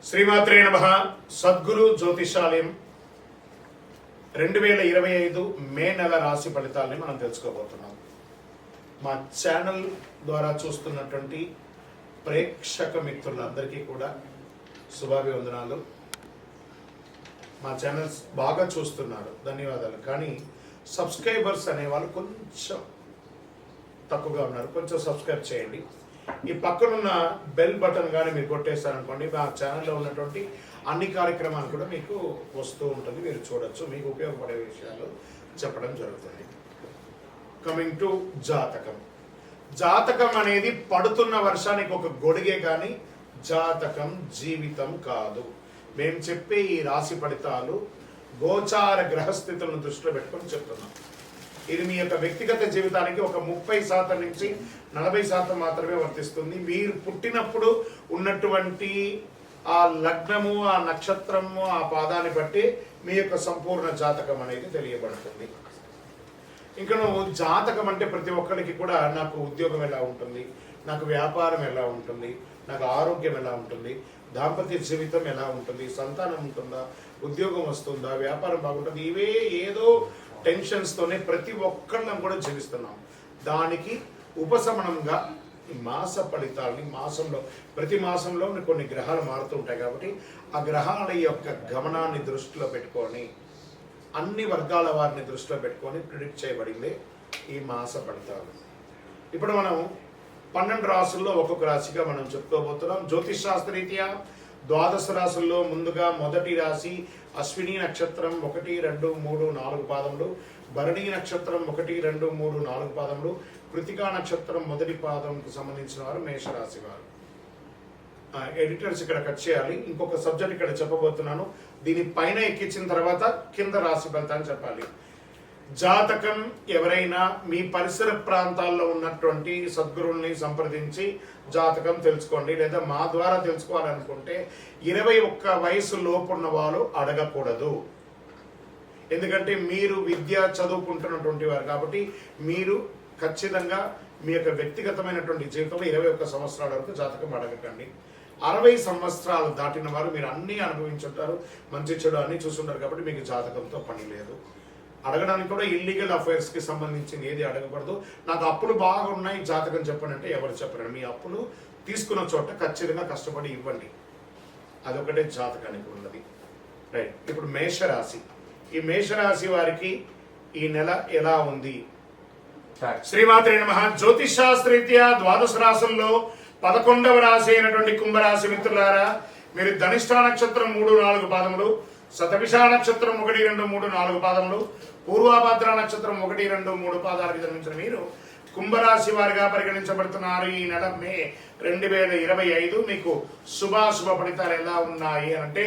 శ్రీమాత్రే నమః. సద్గురు జ్యోతిషాలయం 2025 మే నెల రాశి ఫలితాలని మనం తెలుసుకోబోతున్నాం. మా ఛానల్ ద్వారా చూస్తున్నటువంటి ప్రేక్షక మిత్రులందరికీ కూడా శుభాభివందనాలు. మా ఛానల్స్ బాగా చూస్తున్నారు, ధన్యవాదాలు. కానీ సబ్స్క్రైబర్స్ అనేవాళ్ళు కొంచెం తక్కువగా ఉన్నారు, కొంచెం సబ్స్క్రైబ్ చేయండి. ఈ పక్కనున్న బెల్ బటన్ కానీ మీరు కొట్టేస్తారనుకోండి, మా ఛానల్లో ఉన్నటువంటి అన్ని కార్యక్రమాలు కూడా మీకు వస్తూ ఉంటుంది, మీరు చూడొచ్చు. మీకు ఉపయోగపడే విషయాలు చెప్పడం జరుగుతుంది. కమింగ్ టు జాతకం. జాతకం అనేది పడుతున్న వర్షానికి ఒక గొడుగే కానీ జాతకం జీవితం కాదు. మేము చెప్పే ఈ రాశి ఫలితాలు గోచార గ్రహస్థితులను దృష్టిలో పెట్టుకొని చెప్తున్నాం. ఇది మీ యొక్క వ్యక్తిగత జీవితానికి ఒక 30% నుంచి 40% మాత్రమే వర్తిస్తుంది. మీరు పుట్టినప్పుడు ఉన్నటువంటి ఆ లగ్నము, ఆ నక్షత్రము, ఆ పాదాన్ని బట్టి మీ యొక్క సంపూర్ణ జాతకం అనేది తెలియబడుతుంది. ఇంకా నువ్వు జాతకం అంటే ప్రతి ఒక్కరికి కూడా నాకు ఉద్యోగం ఎలా ఉంటుంది, నాకు వ్యాపారం ఎలా ఉంటుంది, నాకు ఆరోగ్యం ఎలా ఉంటుంది, దాంపత్య జీవితం ఎలా ఉంటుంది, సంతానం ఉంటుందా, ఉద్యోగం వస్తుందా, వ్యాపారం బాగుంటుంది, ఇవే ఏదో టెన్షన్స్తోనే ప్రతి ఒక్కళ్ళం కూడా జీవిస్తున్నాం. దానికి ఉపశమనంగా ఈ మాస ఫలితాలని ప్రతి మాసంలో కొన్ని గ్రహాలు మారుతూ ఉంటాయి కాబట్టి ఆ గ్రహాల యొక్క గమనాన్ని దృష్టిలో పెట్టుకొని అన్ని వర్గాల వారిని దృష్టిలో పెట్టుకొని ప్రిడిక్ట్ చేయబడింది ఈ మాస ఫలితాలు. ఇప్పుడు మనం 12 రాసుల్లో ఒక్కొక్క రాశిగా మనం చెప్పుకోబోతున్నాం. జ్యోతిష్ శాస్త్రరీత్యా 12 రాశుల్లో ముందుగా మొదటి రాశి అశ్విని నక్షత్రం 1, 2, 3, 4 పాదములు, భరణి నక్షత్రం 1, 2, 3, 4 పాదములు, కృతికా నక్షత్రం మొదటి పాదంకు సంబంధించిన వారు మేషరాశి వారు. ఎడిటర్స్ ఇక్కడ కట్ చేయాలి. ఇంకొక సబ్జెక్ట్ ఇక్కడ చెప్పబోతున్నాను, దీని పైన ఎక్కించిన తర్వాత కింద రాశి ఫలితాన్ని చెప్పాలి. జాతకం ఎవరైనా మీ పరిసర ప్రాంతాల్లో ఉన్నటువంటి సద్గురుల్ని సంప్రదించి జాతకం తెలుసుకోండి, లేదా మా ద్వారా తెలుసుకోవాలనుకుంటే 21 వయసు లోపున్న వాళ్ళు అడగకూడదు. ఎందుకంటే మీరు విద్య చదువుకుంటున్నటువంటి వారు కాబట్టి మీరు ఖచ్చితంగా మీ యొక్క వ్యక్తిగతమైనటువంటి జీవితంలో 21 సంవత్సరాల వరకు జాతకం అడగకండి. 60 సంవత్సరాలు దాటిన వారు మీరు అన్నీ అనుభవించుంటారు, మంచి చెడు అన్నీ చూస్తుంటారు కాబట్టి మీకు జాతకంతో పని లేదు. అడగడానికి కూడా ఇల్లీగల్ అఫైర్స్కి సంబంధించింది ఏది అడగకూడదు. నాకు అప్పులు బాగా ఉన్నాయి, జాతకం చెప్పండి అంటే ఎవరు చెప్పరు. మీ అప్పులు తీసుకున్న చోట ఖచ్చితంగా కష్టపడి ఇవ్వండి, అదొకటే జాతకానికి ఉన్నది. రైట్. ఇప్పుడు మేషరాశి. ఈ మేషరాశి వారికి ఈ నెల ఎలా ఉంది? శ్రీమాత్రే నమః. జ్యోతిష్ శాస్త్రరీత్యా 12 రాశుల్లో 11వ రాశి అయినటువంటి కుంభరాశి మిత్రులారా, మీరు ధనిష్ఠ నక్షత్రం 3, 4 పాదములు, శతభిష నక్షత్రం 1, 2, 3, 4 పాదములు, పూర్వభద్ర నక్షత్రం 1, 2, 3 పాదాలకు జన్మించిన మీరు కుంభరాశి వారిగా పరిగణించబడుతున్నారు. ఈ నెల మే 2025 మీకు శుభాశుభ ఫలితాలు ఎలా ఉన్నాయి అంటే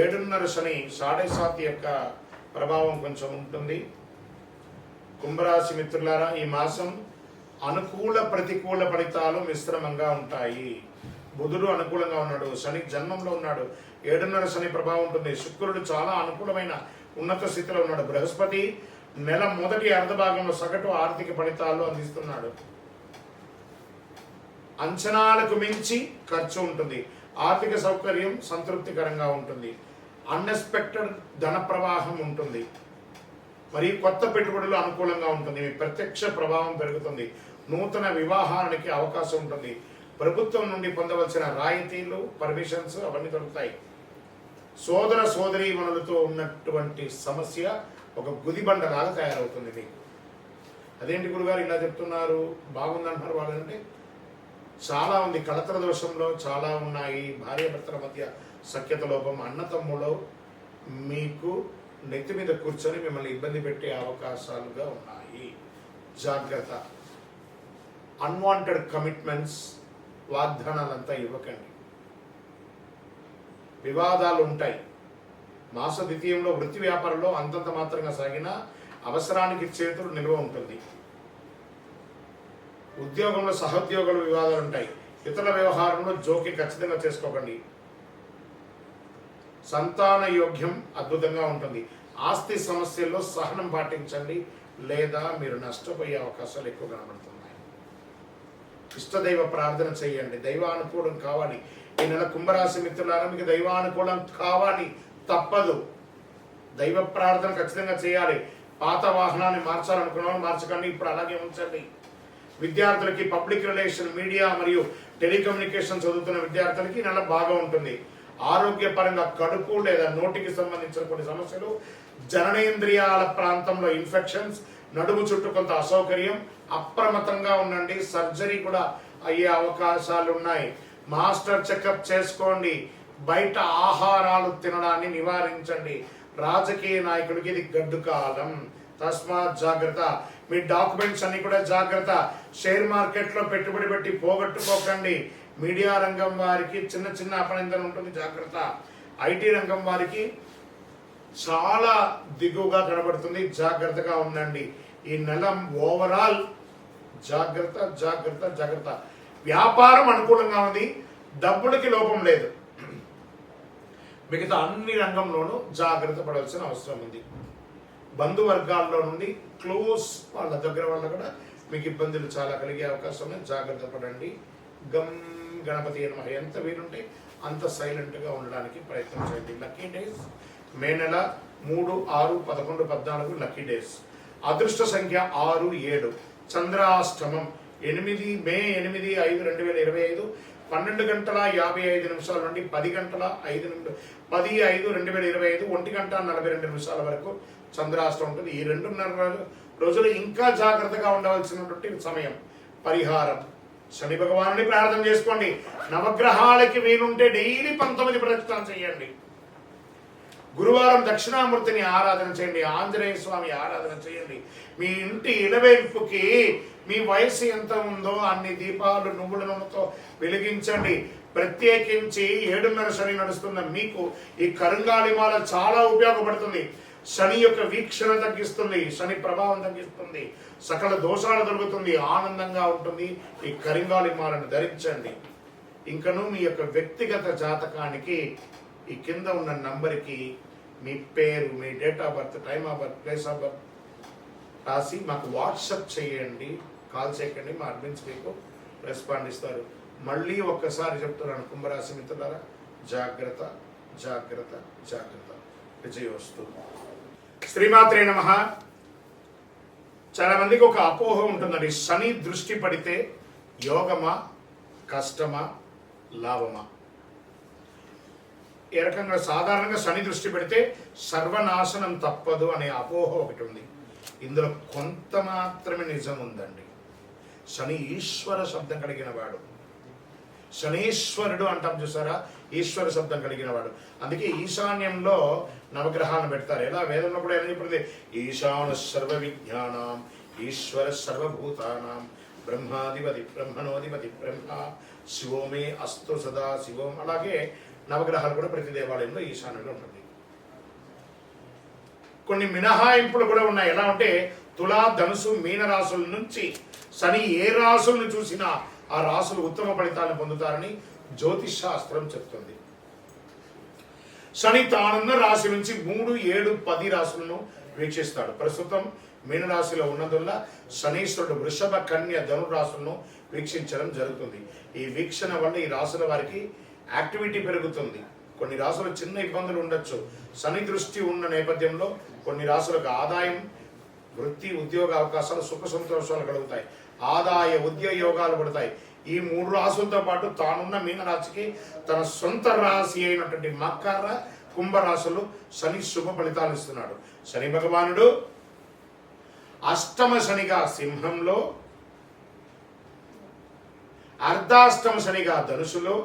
7.5 శని 7.5 యొక్క ప్రభావం కొంచెం ఉంటుంది. కుంభరాశి మిత్రులారా, ఈ మాసం అనుకూల ప్రతికూల ఫలితాలు మిశ్రమంగా ఉంటాయి. బుధుడు అనుకూలంగా ఉన్నాడు, శని జన్మంలో ఉన్నాడు, 7.5 శని ప్రభావం ఉంటుంది. శుక్రుడు చాలా అనుకూలమైన ఉన్నత స్థితిలో ఉన్నాడు. బృహస్పతి నెల మొదటి అర్ధభాగంలో సగటు ఆర్థిక ఫలితాలు అందిస్తున్నాడు. అంచనాలకు మించి ఖర్చు ఉంటుంది, ఆర్థిక సౌకర్యం సంతృప్తికరంగా ఉంటుంది, అన్ఎక్స్పెక్టెడ్ ధన ప్రవాహం ఉంటుంది, మరియు కొత్త పెట్టుబడులు అనుకూలంగా ఉంటుంది. మీ ప్రత్యక్ష ప్రభావం పెరుగుతుంది, నూతన వివాహానికి అవకాశం ఉంటుంది, ప్రభుత్వం నుండి పొందవలసిన రాయితీలు, పర్మిషన్స్ అవన్నీ దొరుకుతాయి. సోదర సోదరీమణులతో ఉన్నటువంటి సమస్య ఒక గుదిబండలాగా తయారవుతుంది మీకు. అదేంటి గురుగారు ఇలా చెప్తున్నారు, బాగుందంటున్నారు వాళ్ళంటే చాలా ఉంది. కలత్ర దోషంలో చాలా ఉన్నాయి, భార్యాభర్తల మధ్య సఖ్యత లోపం, అన్నతమ్ములో మీకు నెత్తి మీద కూర్చొని మిమ్మల్ని ఇబ్బంది పెట్టే అవకాశాలుగా ఉన్నాయి. జాగ్రత్త. అన్వాంటెడ్ కమిట్మెంట్స్, వాగ్దానాలంతా ఇవ్వకండి. వివాదాలు ఉంటాయి. మాస ద్వితీయంలో వృత్తి వ్యాపారంలో అంతంత మాత్రంగా సాగిన అవసరానికి చేతులు నిల్వ ఉంటుంది. ఉద్యోగంలో సహోద్యోగుల వివాదాలు ఉంటాయి. ఇతర వ్యవహారంలో జోక్యం ఖచ్చితంగా చేసుకోకండి. సంతాన యోగ్యం అద్భుతంగా ఉంటుంది. ఆస్తి సమస్యల్లో సహనం పాటించండి, లేదా మీరు నష్టపోయే అవకాశాలు ఎక్కువ కనబడుతున్నాయి. ఇష్టదైవ ప్రార్థన చేయండి, దైవానుకూలం కావాలి. ఈ నెల కుంభరాశి మిత్రులారా మీకు దైవానుకూలం కావాలి, తప్పదు. దైవ ప్రార్థన ఖచ్చితంగా చేయాలి. పాత వాహనాన్ని మార్చాలనుకున్నాను, మార్చకండి, ఇప్పుడు అలాగే ఉంచండి. విద్యార్థులకి పబ్లిక్ రిలేషన్, మీడియా మరియు టెలికమ్యూనికేషన్ చదువుతున్న విద్యార్థులకి నెల బాగా ఉంటుంది. ఆరోగ్యపరంగా కడుపు లేదా నోటికి సంబంధించిన కొన్ని సమస్యలు, జననేంద్రియాల ప్రాంతంలో ఇన్ఫెక్షన్స్, నడుము చుట్టూ కొంత అసౌకర్యం, అప్రమత్తంగా ఉండండి. సర్జరీ కూడా అయ్యే అవకాశాలు ఉన్నాయి. మాస్టర్ చెకప్ చేసుకోండి. బయట ఆహారాలు తినడాన్ని నివారించండి. రాజకీయ నాయకుడికి ఇది గడ్డు కాలం, తస్మాత్ జాగ్రత్త. మీ డాక్యుమెంట్స్ అన్ని కూడా జాగ్రత్త. షేర్ మార్కెట్లో పెట్టుబడి పెట్టి పోగొట్టుకోకండి. మీడియా రంగం వారికి చిన్న చిన్న అపనిందన ఉంటుంది, జాగ్రత్త. ఐటీ రంగం వారికి చాలా దిగువగా కనబడుతుంది, జాగ్రత్తగా ఉండండి. ఈ నెల ఓవరాల్ జాగ్రత్త జాగ్రత్త జాగ్రత్త. వ్యాపారం అనుకూలంగా ఉంది, డబ్బులకి లోపం లేదు. మిగతా అన్ని రంగంలోనూ జాగ్రత్త పడాల్సిన అవసరం ఉంది. బంధువర్గాల్లో నుండి క్లోజ్ వాళ్ళ దగ్గర వాళ్ళ కూడా మీకు ఇబ్బందులు చాలా కలిగే అవకాశం ఉంది, జాగ్రత్త పడండి. గం గణపతి నమః. ఎంత వీలుంటే అంత సైలెంట్గా ఉండడానికి ప్రయత్నం చేయండి. లక్కీ డేస్ మే నెల 3, 6, 11, 14 లక్కీ డేస్. అదృష్ట సంఖ్య 6, 7. చంద్రాష్టమం 8 మే 8, 5, 2025 12:55 నుండి 10:05 10:05, 1:42 వరకు చంద్రాష్టం ఉంటుంది. ఈ 2.5 రోజులు ఇంకా జాగ్రత్తగా ఉండవలసినటువంటి సమయం. పరిహారం, శని భగవానుని ప్రార్థన చేసుకోండి. నవగ్రహాలకి వీలుంటే డైలీ 19 ప్రదక్షిణాలు చేయండి. గురువారం దక్షిణామూర్తిని ఆరాధన చేయండి. ఆంజనేయ స్వామి ఆరాధన చేయండి. మీ ఇంటి ఇలవేల్పుకి మీ వయసు ఎంత ఉందో అన్ని దీపాలు నువ్వుల నూనెతో వెలిగించండి. ప్రత్యేకించి 7:30 శని నడుస్తున్న మీకు ఈ కరుంగాళిమాల చాలా ఉపయోగపడుతుంది. శని యొక్క వీక్షణ తగ్గిస్తుంది, శని ప్రభావం తగ్గిస్తుంది, సకల దోషాలు దొరుకుతుంది, ఆనందంగా ఉంటుంది. ఈ కరింగాళిమాలను ధరించండి. ఇంకను మీ యొక్క వ్యక్తిగత జాతకానికి ఈ కింద ఉన్న నంబర్కి మీ పేరు, మీ date of birth, time of birth, place of birth రాసి మాకు వాట్సాప్ చేయండి. కాల్ చేయకండి, మా అడ్మిన్స్ మీకు రెస్పాండ్ ఇస్తారు. మళ్ళీ ఒక్కసారి చెప్తున్నాను, కుంభరాశి మిత్రులారా, జాగ్రత్త జాగ్రత్త జాగ్రత్త. విజయోస్తు. శ్రీమాత్రే నమః. చాలా మందికి ఒక అపోహ ఉంటుందండి, శని దృష్టి పడితే యోగమా, కష్టమా, లాభమా? ఏ రకంగా సాధారణంగా శని దృష్టి పెడితే సర్వనాశనం తప్పదు అనే అపోహ ఒకటి ఉంది. ఇందులో కొంత మాత్రమే నిజం ఉందండి. శని ఈశ్వర శబ్దం కలిగిన వాడు, శనీశ్వరుడు అంటాం చూసారా, ఈశ్వర శబ్దం కలిగిన వాడు. అందుకే ఈశాన్యంలో నవగ్రహాలను పెడతారు. ఎలా వేదంలో కూడా ఏం చెప్పింది, ఈశాన సర్వ విజ్ఞానం ఈశ్వర సర్వభూతానాం బ్రహ్మాధిపతి బ్రహ్మణోధిపతి బ్రహ్మ శివోమే అస్తు సదా శివం. అలాగే నవగ్రహాలు కూడా ప్రతి దేవాలయంలో ఈశాన్యంలో ఉంటుంది. కొన్ని మినహాయింపులు కూడా ఉన్నాయి. ఎలా అంటే తులా, ధనుసు, మీన రాసుల నుంచి శని ఏ రాసులను చూసినా ఆ రాసులు ఉత్తమ ఫలితాలను పొందుతారని జ్యోతిష్ శాస్త్రం చెప్తుంది. శని తానున్న రాశి నుంచి 3, 7, 10 రాశులను వీక్షిస్తాడు. ప్రస్తుతం మీనరాశిలో ఉన్నందువల్ల శనీశ్వరుడు వృషభ, కన్య, ధను రాశులను వీక్షించడం జరుగుతుంది. ఈ వీక్షణ వల్ల ఈ రాశుల వారికి యాక్టివిటీ పెరుగుతుంది. కొన్ని రాశులు చిన్న ఇబ్బందులు ఉండొచ్చు. శని దృష్టి ఉన్న నేపథ్యంలో కొన్ని రాశులకు ఆదాయం, వృత్తి, ఉద్యోగ అవకాశాలు, సుఖ సంతోషాలు కలుగుతాయి. ఆదాయ ఉద్యోగ యోగాలు పడతాయి. ఈ 3 రాశులతో పాటు తానున్న మీనరాశికి తన సొంత రాశి అయినటువంటి మకర, కుంభరాశులు శని శుభ ఫలితాలు ఇస్తున్నాడు. శని భగవానుడు అష్టమ శనిగా సింహంలో, అర్ధాష్టమ శనిగా ధనుసులో,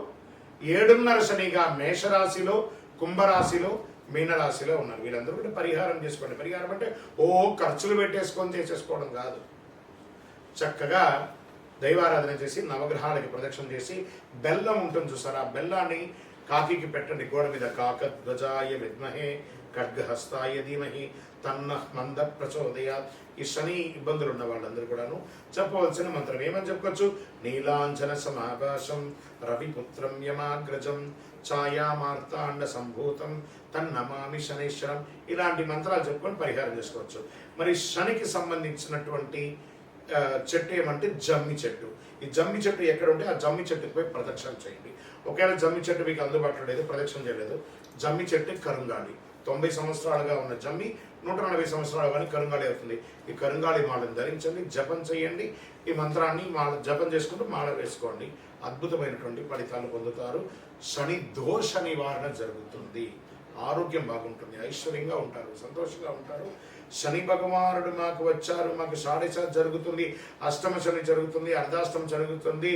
7:30 శనిగా మేషరాశిలో, కుంభరాశిలో, మీనరాశిలో ఉన్నారు. వీళ్ళందరూ కూడా పరిహారం చేసుకోండి. పరిహారం అంటే ఖర్చులు పెట్టేసుకొని చేసేసుకోవడం కాదు. చక్కగా దైవారాధన చేసి నవగ్రహాలకి ప్రదక్షిణ చేసి బెల్లం ఉంటుంది చూసారా, ఆ బెల్లాన్ని కాకికి పెట్టండి. గోడ మీద కాకధ్వజాయ విద్మహే ఖడ్గహస్తాయ ధీమహి తన్నః మంద ప్రచోదయాత్. ఈ శని ఇబ్బందులు ఉన్న వాళ్ళందరూ కూడాను చెప్పవలసిన మంత్రం ఏమని చెప్పుకోవచ్చు, నీలాంజన సమాభాసం రవిపుత్రం యమాగ్రజం ఛాయామార్తాండ సంభూతం తన్నమామి శనైశ్వరం. ఇలాంటి మంత్రాలు చెప్పుకొని పరిహారం చేసుకోవచ్చు. మరి శనికి సంబంధించినటువంటి చెట్టు ఏమంటే జమ్మి చెట్టు. ఈ జమ్మి చెట్టు ఎక్కడ ఉంటే ఆ జమ్మి చెట్టుపై ప్రదక్షిణ చేయండి. ఒకవేళ జమ్మి చెట్టు మీకు అందుబాటులో లేదు, ప్రదక్షిణ చేయలేదు, జమ్మి చెట్టు కరుంగాళి. 90 సంవత్సరాలుగా ఉన్న జమ్మి 140 సంవత్సరాలు కానీ కరుంగాళి అవుతుంది. ఈ కరుంగాళి మాలను ధరించండి, జపం చేయండి. ఈ మంత్రాన్ని మాల జపం చేసుకుంటూ మాల వేసుకోండి. అద్భుతమైనటువంటి ఫలితాలు పొందుతారు. శని దోష నివారణ జరుగుతుంది. ఆరోగ్యం బాగుంటుంది, ఐశ్వర్యంగా ఉంటారు, సంతోషంగా ఉంటారు. శని భగవానుడు మాకు వచ్చారు, మాకు షాడేసారి జరుగుతుంది, అష్టమ శని జరుగుతుంది, అర్ధాష్టమ జరుగుతుంది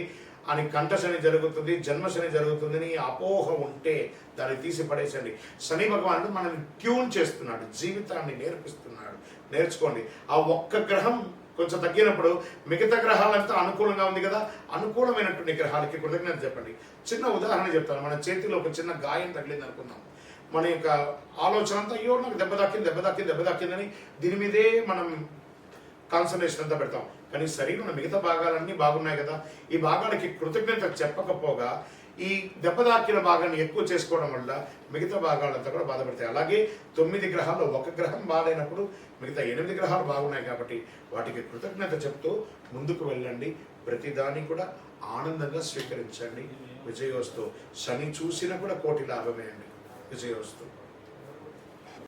అని, కంఠ శని జరుగుతుంది, జన్మ శని జరుగుతుంది అని అపోహ ఉంటే దాన్ని తీసి పడేసండి. శని భగవానుడు మనల్ని ట్యూన్ చేస్తున్నాడు, జీవితాన్ని నేర్పిస్తున్నాడు. నేర్చుకోండి. ఆ ఒక్క గ్రహం కొంచెం తగ్గినప్పుడు మిగతా గ్రహాలంతా అనుకూలంగా ఉంది కదా, అనుకూలమైనటువంటి గ్రహాలకి కృతజ్ఞత చెప్పండి. చిన్న ఉదాహరణ చెప్తాను. మన చేతిలో ఒక చిన్న గాయం తగిలింది అనుకుందాం. మన యొక్క ఆలోచన అంతా అయ్యో నాకు దెబ్బ తాకిందని దీని మీదే మనం కాన్సన్ట్రేషన్ అంతా పెడతాం. కానీ శరీరంలో మిగతా భాగాలన్నీ బాగున్నాయి కదా, ఈ భాగాలకి కృతజ్ఞత చెప్పకపోగా ఈ దెబ్బ తాకిన భాగాన్ని ఎక్కువ చేసుకోవడం వల్ల మిగతా భాగాలంతా కూడా బాధపడతాయి. అలాగే 9 గ్రహాల్లో ఒక గ్రహం బాగాలేనప్పుడు మిగతా 8 గ్రహాలు బాగున్నాయి కాబట్టి వాటికి కృతజ్ఞత చెప్తూ ముందుకు వెళ్ళండి. ప్రతిదాన్ని కూడా ఆనందంగా స్వీకరించండి. విజయోస్తు. శని చూసినా కూడా కోటి లాభమే అండి. విజయోస్తు.